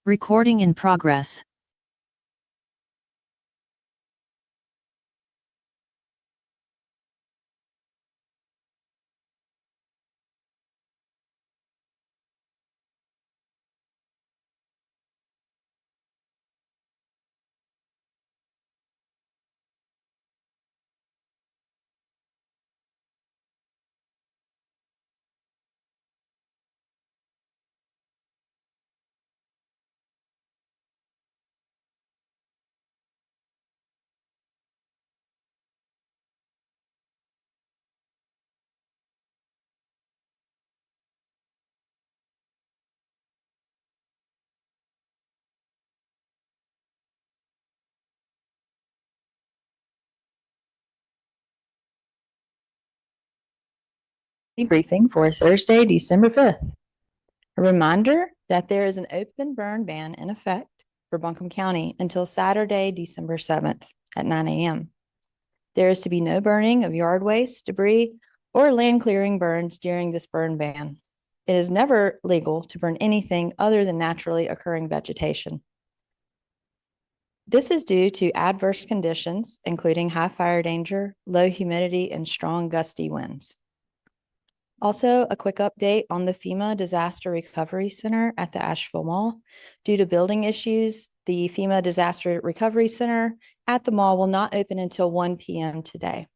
Recording in progress. Briefing for Thursday, December 5th. A reminder that there is an open burn ban in effect for Buncombe County until Saturday, December 7th at 9 a.m. There is to be no burning of yard waste, debris, or land clearing burns during this burn ban. It is never legal to burn anything other than naturally occurring vegetation. This is due to adverse conditions, including high fire danger, low humidity, and strong gusty winds. Also, a quick update on the FEMA Disaster Recovery Center at the Asheville Mall. Due to building issues, the FEMA Disaster Recovery Center at the mall will not open until 1 p.m. today.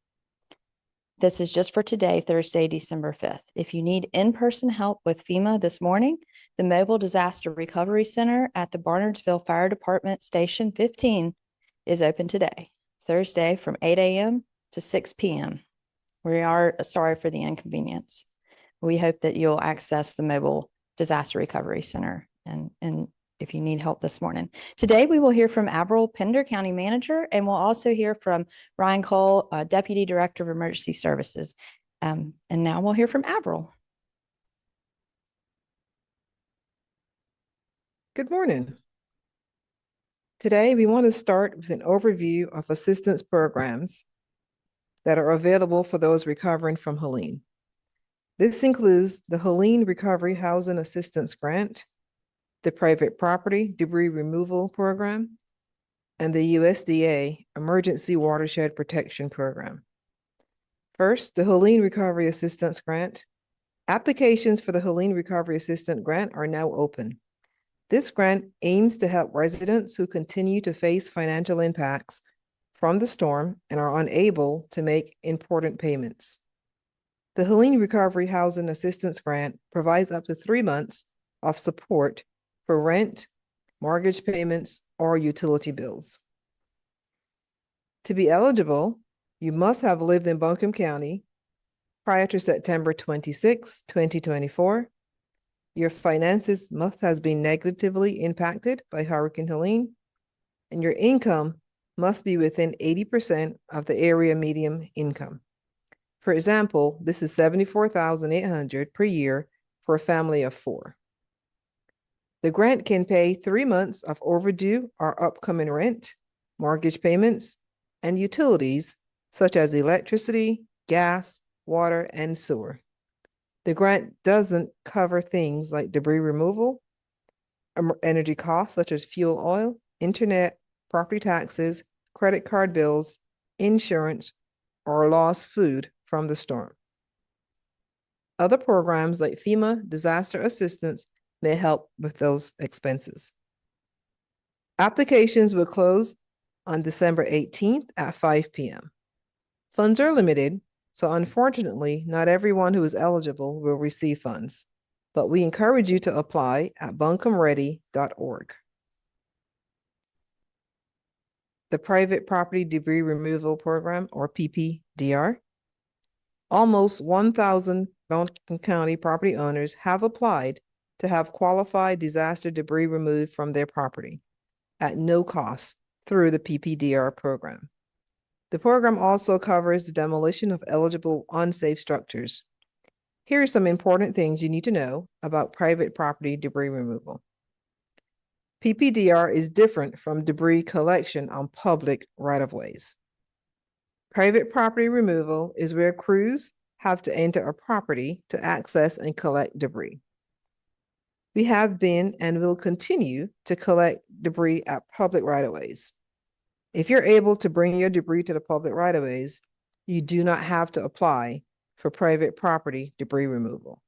This is just for today, Thursday, December 5th. If you need in-person help with FEMA this morning, the Mobile Disaster Recovery Center at the Barnardsville Fire Department Station 15 is open today, Thursday from 8 a.m. to 6 p.m. We are sorry for the inconvenience. We hope that you'll access the Mobile Disaster Recovery Center and if you need help this morning. Today, we will hear from Avril Pender, County Manager, and we'll also hear from Ryan Cole, Deputy Director of Emergency Services. And now we'll hear from Avril. Good morning. Today, we want to start with an overview of assistance programs that are available for those recovering from Helene. This includes the Helene Recovery Housing Assistance Grant, the Private Property Debris Removal Program, and the USDA Emergency Watershed Protection Program. First, the Helene Recovery Assistance Grant. Applications for the Helene Recovery Assistance Grant are now open. This grant aims to help residents who continue to face financial impacts from the storm and are unable to make important payments. The Helene Recovery Housing Assistance Grant provides up to 3 months of support for rent, mortgage payments, or utility bills. To be eligible, you must have lived in Buncombe County prior to September 26, 2024. Your finances must have been negatively impacted by Hurricane Helene, and your income must be within 80% of the area median income. For example, this is $74,800 per year for a family of 4. The grant can pay 3 months of overdue or upcoming rent, mortgage payments, and utilities such as electricity, gas, water, and sewer. The grant doesn't cover things like debris removal, energy costs such as fuel oil, internet, property taxes, credit card bills, insurance, or lost food from the storm. Other programs like FEMA Disaster Assistance may help with those expenses. Applications will close on December 18th at 5 p.m. Funds are limited, so unfortunately, not everyone who is eligible will receive funds, but we encourage you to apply at buncombeready.org. The Private Property Debris Removal Program, or PPDR. Almost 1,000 Buncombe County property owners have applied to have qualified disaster debris removed from their property at no cost through the PPDR program. The program also covers the demolition of eligible unsafe structures. Here are some important things you need to know about private property debris removal. PPDR is different from debris collection on public right-of-ways. Private property removal is where crews have to enter a property to access and collect debris. We have been and will continue to collect debris at public right-of-ways. If you're able to bring your debris to the public right-of-ways, you do not have to apply for private property debris removal.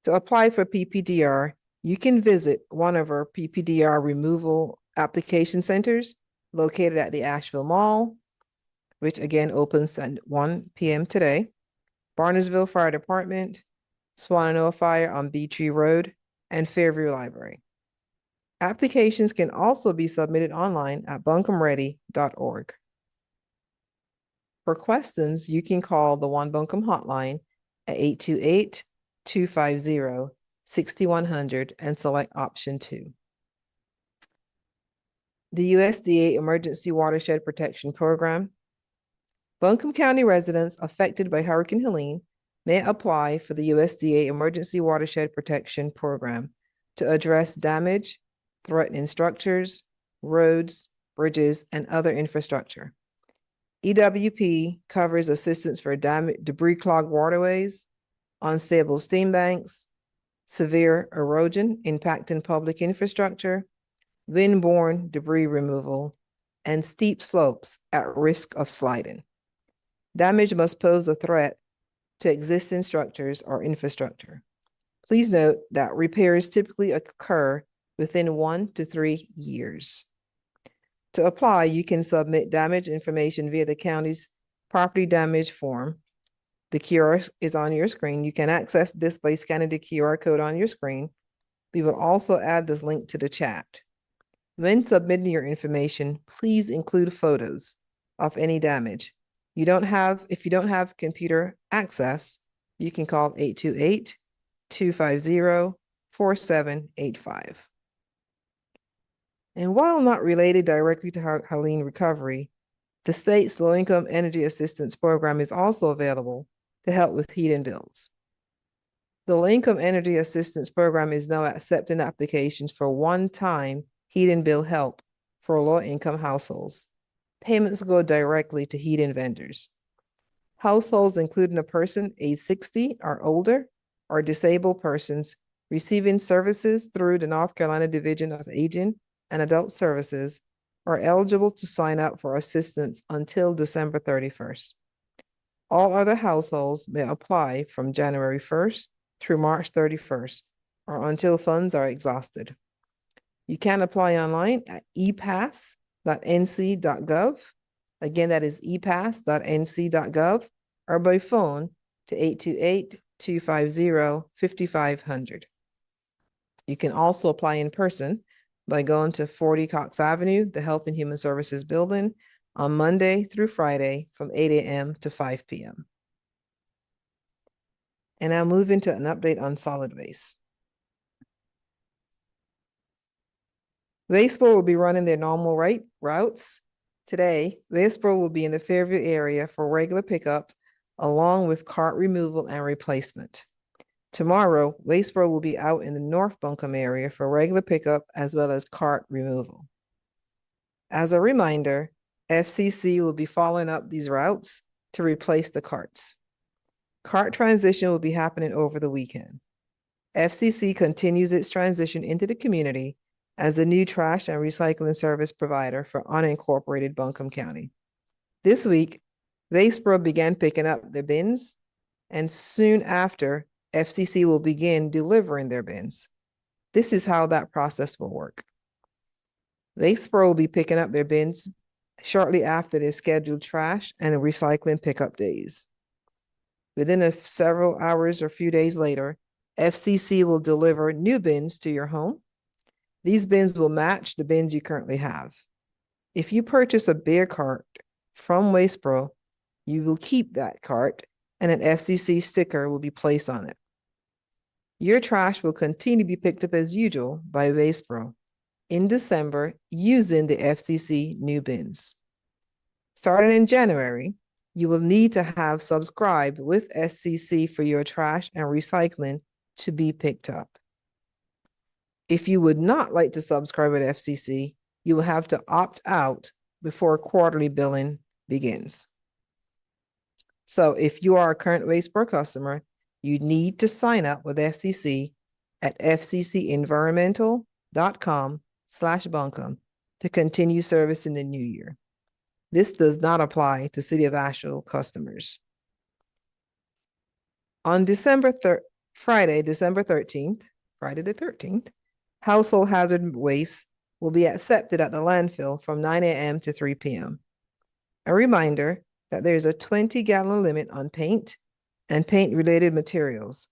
To apply for PPDR, you can visit one of our PPDR removal application centers located at the Asheville Mall, which again opens at 1 p.m. today, Barnesville Fire Department, Swananoa Fire on Beachy Road, and Fairview Library. Applications can also be submitted online at buncombeready.org. For questions, you can call the One Buncombe hotline at 828-250-6100 and select option 2. The USDA Emergency Watershed Protection Program. Buncombe County residents affected by Hurricane Helene may apply for the USDA Emergency Watershed Protection Program to address damage, threatening structures, roads, bridges, and other infrastructure. EWP covers assistance for debris-clogged waterways, unstable steam banks, severe erosion impacting public infrastructure, wind-borne debris removal, and steep slopes at risk of sliding. Damage must pose a threat to existing structures or infrastructure. Please note that repairs typically occur within 1 to 3 years. To apply, you can submit damage information via the county's property damage form. The QR is on your screen. You can access this by scanning the QR code on your screen. We will also add this link to the chat. When submitting your information, please include photos of any damage. If you don't have computer access, you can call 828-250-4785. And while not related directly to Helene recovery, the state's low-income energy assistance program is also available to help with heating bills. The low-income energy assistance program is now accepting applications for one-time heating bill help for low-income households. Payments go directly to heating vendors. Households including a person age 60 or older or disabled persons receiving services through the North Carolina Division of Aging and Adult Services are eligible to sign up for assistance until December 31st. All other households may apply from January 1st through March 31st or until funds are exhausted. You can apply online at epass.nc.gov. Again, that is epass.nc.gov or by phone to 828-250-5500. You can also apply in person by going to 40 Cox Avenue, the Health and Human Services Building, on Monday through Friday from 8 a.m. to 5 p.m. And now moving to an update on solid waste. Wastepro will be running their normal routes. Today, Wastepro will be in the Fairview area for regular pickups along with cart removal and replacement. Tomorrow, Wastepro will be out in the North Buncombe area for regular pickup as well as cart removal. As a reminder, FCC will be following up these routes to replace the carts. Cart transition will be happening over the weekend. FCC continues its transition into the community as the new trash and recycling service provider for unincorporated Buncombe County. This week, Wastepro began picking up their bins, and soon after, FCC will begin delivering their bins. This is how that process will work. Wastepro will be picking up their bins shortly after their scheduled trash and recycling pickup days. Within several hours or few days later, FCC will deliver new bins to your home. These bins will match the bins you currently have. If you purchase a beer cart from Wastepro, you will keep that cart and an FCC sticker will be placed on it. Your trash will continue to be picked up as usual by Wastepro in December using the FCC new bins. Starting in January, you will need to have subscribed with FCC for your trash and recycling to be picked up. If you would not like to subscribe with FCC, you will have to opt out before quarterly billing begins. So if you are a current Wastepro customer, you need to sign up with FCC at fccenvironmental.com/Buncombe to continue service in the new year. This does not apply to City of Asheville customers. On Friday the 13th, household hazard waste will be accepted at the landfill from 9 a.m. to 3 p.m. A reminder that there is a 20-gallon limit on paint and paint-related materials,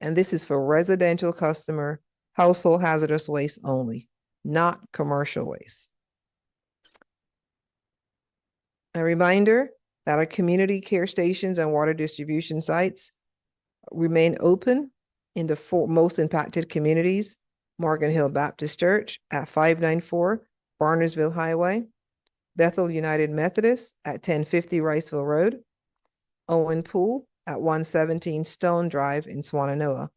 and this is for residential customer household hazardous waste only, not commercial waste. A reminder that our community care stations and water distribution sites remain open in the 4 most impacted communities: Morgan Hill Baptist Church at 594 Barnersville Highway, Bethel United Methodist at 1050 Riceville Road, Owen Pool at 117 Stone Drive in Swannanoa,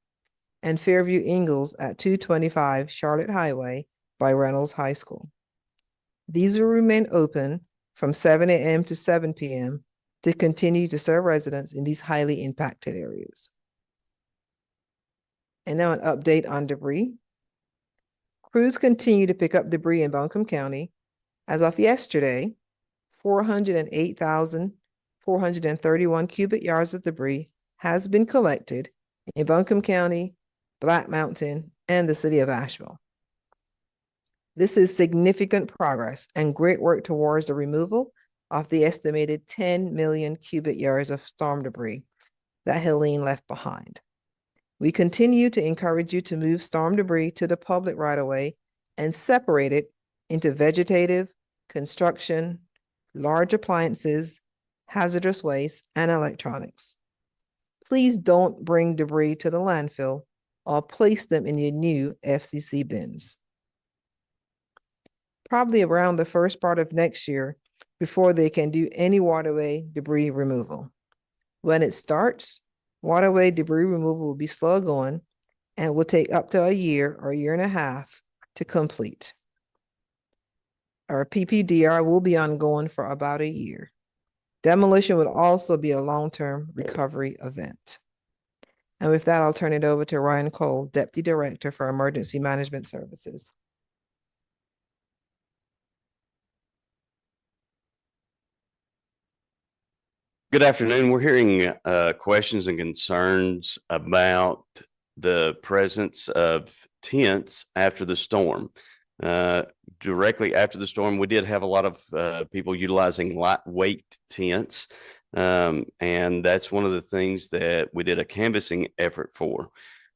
and Fairview Ingalls at 225 Charlotte Highway by Reynolds High School. These will remain open from 7 a.m. to 7 p.m. to continue to serve residents in these highly impacted areas. And now an update on debris. Crews continue to pick up debris in Buncombe County. As of yesterday, 408,431 cubic yards of debris has been collected in Buncombe County, Black Mountain, and the City of Asheville. This is significant progress and great work towards the removal of the estimated 10 million cubic yards of storm debris that Helene left behind. We continue to encourage you to move storm debris to the public right-of-way and separate it into vegetative, construction, large appliances, hazardous waste, and electronics. Please don't bring debris to the landfill or place them in your new FCC bins. Probably around the first part of next year before they can do any waterway debris removal. When it starts, waterway debris removal will be slow going and will take up to a year or a year and a half to complete. Our PPDR will be ongoing for about a year. Demolition would also be a long-term recovery event. And with that, I'll turn it over to Ryan Cole, Deputy Director for Emergency Management Services. Good afternoon. We're hearing questions and concerns about the presence of tents after the storm. Directly after the storm, we did have a lot of people utilizing lightweight tents, and that's one of the things that we did a canvassing effort for.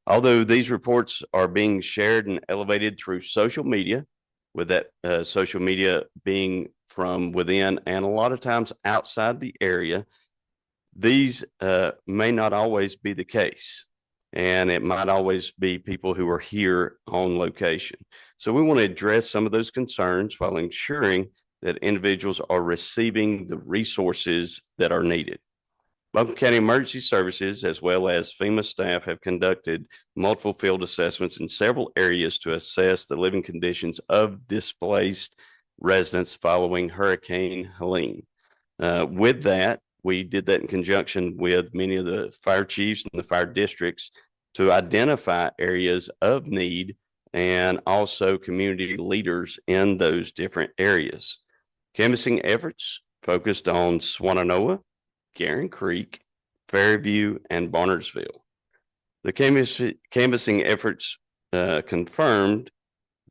Although these reports are being shared and elevated through social media, with that social media being from within and a lot of times outside the area, these may not always be the case, and it might always be people who are here on location. So we want to address some of those concerns while ensuring that individuals are receiving the resources that are needed. Buncombe County Emergency Services, as well as FEMA staff, have conducted multiple field assessments in several areas to assess the living conditions of displaced residents following Hurricane Helene. With that, we did that in conjunction with many of the fire chiefs and the fire districts to identify areas of need and also community leaders in those different areas. Canvassing efforts focused on Swannanoa, Garin Creek, Fairview, and Barnersville. The canvassing efforts confirmed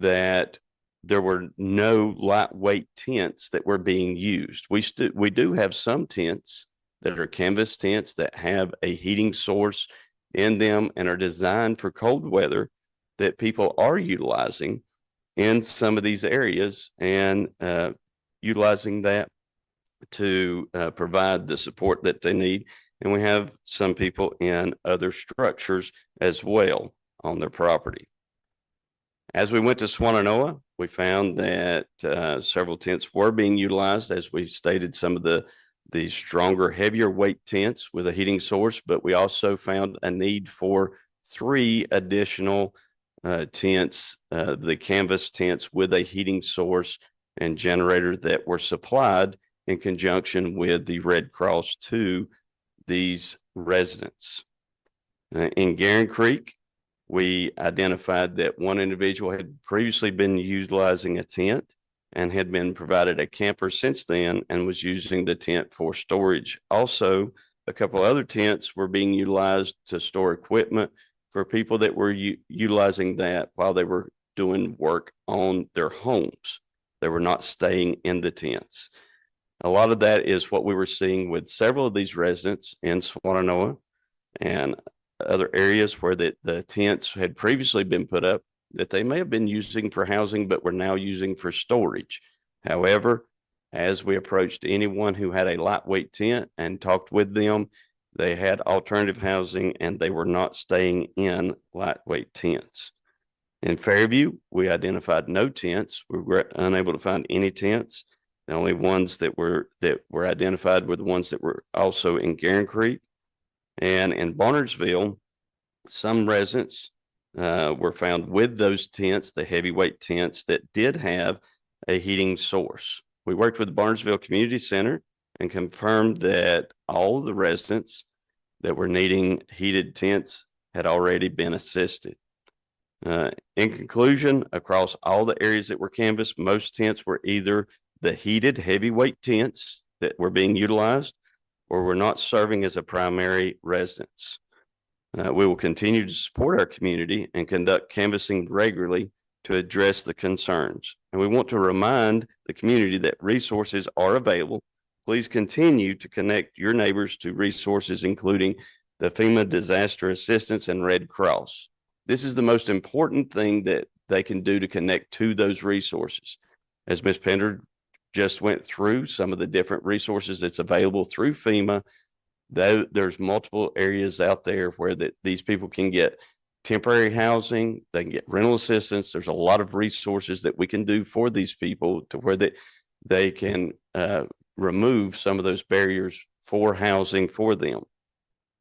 that there were no lightweight tents that were being used. We do have some tents that are canvas tents that have a heating source in them and are designed for cold weather that people are utilizing in some of these areas and utilizing that to provide the support that they need. And we have some people in other structures as well on their property. As we went to Swannanoa, we found that several tents were being utilized. As we stated, some of the stronger, heavier weight tents with a heating source, but we also found a need for 3 additional tents, the canvas tents with a heating source and generator that were supplied in conjunction with the Red Cross to these residents. In Garin Creek, we identified that one individual had previously been utilizing a tent and had been provided a camper since then and was using the tent for storage. Also, a couple other tents were being utilized to store equipment for people that were utilizing that while they were doing work on their homes. They were not staying in the tents. A lot of that is what we were seeing with several of these residents in Swannanoa and other areas where the tents had previously been put up that they may have been using for housing, but were now using for storage. However, as we approached anyone who had a lightweight tent and talked with them, they had alternative housing and they were not staying in lightweight tents. In Fairview, we identified no tents. We were unable to find any tents. The only ones that were identified were the ones that were also in Guerin Creek. And in Barnersville, some residents were found with those tents, the heavyweight tents that did have a heating source. We worked with the Barnesville Community Center and confirmed that all of the residents that were needing heated tents had already been assisted. In conclusion, across all the areas that were canvassed, most tents were either the heated heavyweight tents that were being utilized or were not serving as a primary residence. We will continue to support our community and conduct canvassing regularly to address the concerns. And we want to remind the community that resources are available. Please continue to connect your neighbors to resources, including the FEMA Disaster Assistance and Red Cross. This is the most important thing that they can do to connect to those resources. As Ms. Pender just went through some of the different resources that's available through FEMA, there's multiple areas out there where these people can get temporary housing, they can get rental assistance. There's a lot of resources that we can do for these people to where they can remove some of those barriers for housing for them.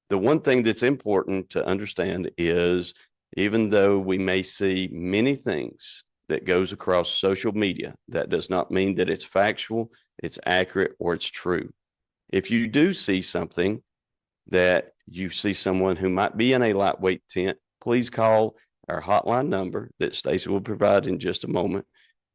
The one thing that's important to understand is even though we may see many things that goes across social media, that does not mean that it's factual, it's accurate, or it's true. If you do see something that you see someone who might be in a lightweight tent, please call our hotline number that Stacy will provide in just a moment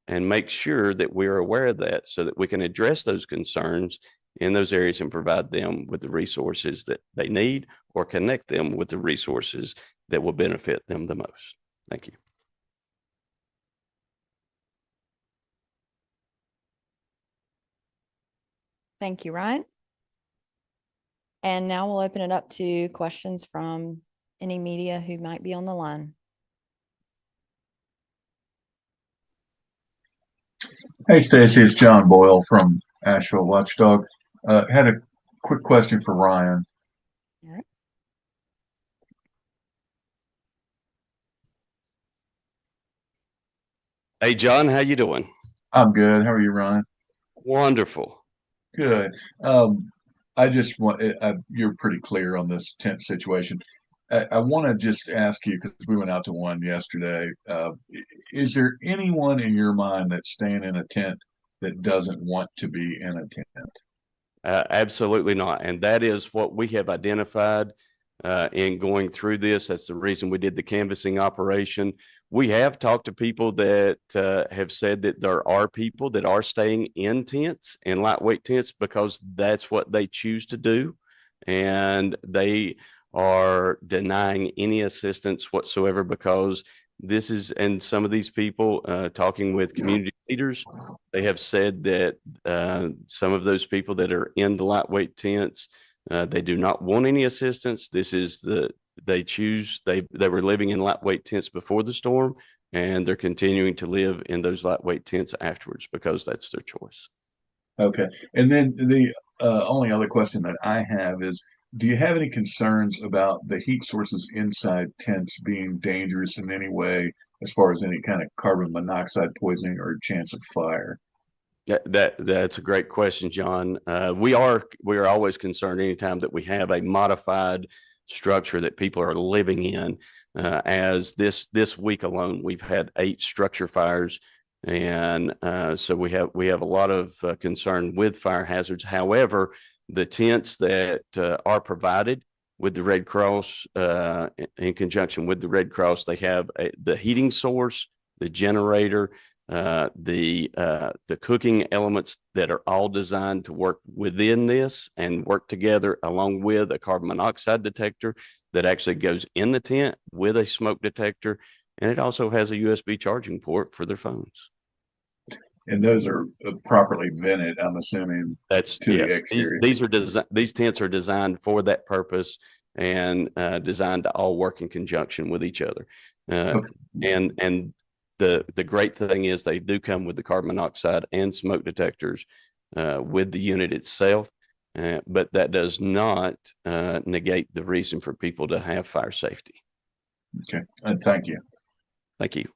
and make sure that we are aware of that so that we can address those concerns in those areas and provide them with the resources that they need or connect them with the resources that will benefit them the most. Thank you. Thank you, Ryan. And now we'll open it up to questions from any media who might be on the line. Hey, Stacy, it's John Boyle from Asheville Watchdog. Had a quick question for Ryan. All right. Hey, John, how you doing? I'm good. How are you, Ryan? Wonderful. Good. I just want, you're pretty clear on this tent situation. I want to just ask you, because we went out to one yesterday, is there anyone in your mind that's staying in a tent that doesn't want to be in a tent? Absolutely not. And that is what we have identified in going through this. That's the reason we did the canvassing operation. We have talked to people that have said that there are people that are staying in tents, in lightweight tents, because that's what they choose to do. And they are denying any assistance whatsoever because this is, and some of these people talking with community leaders, they have said that some of those people that are in the lightweight tents, they do not want any assistance. This is they were living in lightweight tents before the storm, and they're continuing to live in those lightweight tents afterwards because that's their choice. Okay. And then the only other question that I have is, do you have any concerns about the heat sources inside tents being dangerous in any way as far as any kind of carbon monoxide poisoning or chance of fire? That's a great question, John. We are always concerned anytime that we have a modified structure that people are living in. As this week alone, we've had 8 structure fires, and so we have a lot of concern with fire hazards. However, the tents that are provided with the Red Cross, in conjunction with the Red Cross. They have the heating source, the generator, the cooking elements that are all designed to work within this and work together, along with a carbon monoxide detector that actually goes in the tent with a smoke detector. And it also has a USB charging port for their phones. And those are properly vented, I'm assuming. That's To the yes. exterior. These tents are designed for that purpose and designed to all work in conjunction with each other. Okay. And the great thing is they do come with the carbon monoxide and smoke detectors with the unit itself, but that does not negate the reason for people to have fire safety. Okay, and thank you. Thank you.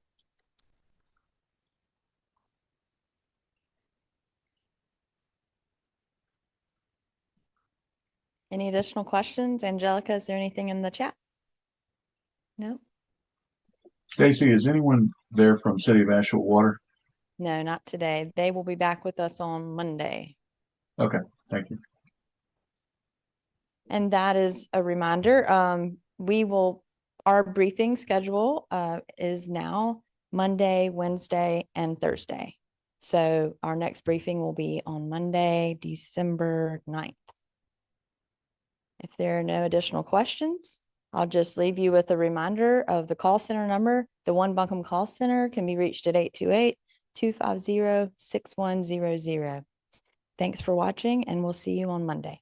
Any additional questions? Angelica, is there anything in the chat? No? Stacy, is anyone there from City of Asheville Water? No, not today. They will be back with us on Monday. Okay, thank you. And that is a reminder. Our briefing schedule is now Monday, Wednesday, and Thursday. So our next briefing will be on Monday, December 9th. If there are no additional questions, I'll just leave you with a reminder of the call center number. The One Buncombe Call Center can be reached at 828-250-6100. Thanks for watching, and we'll see you on Monday.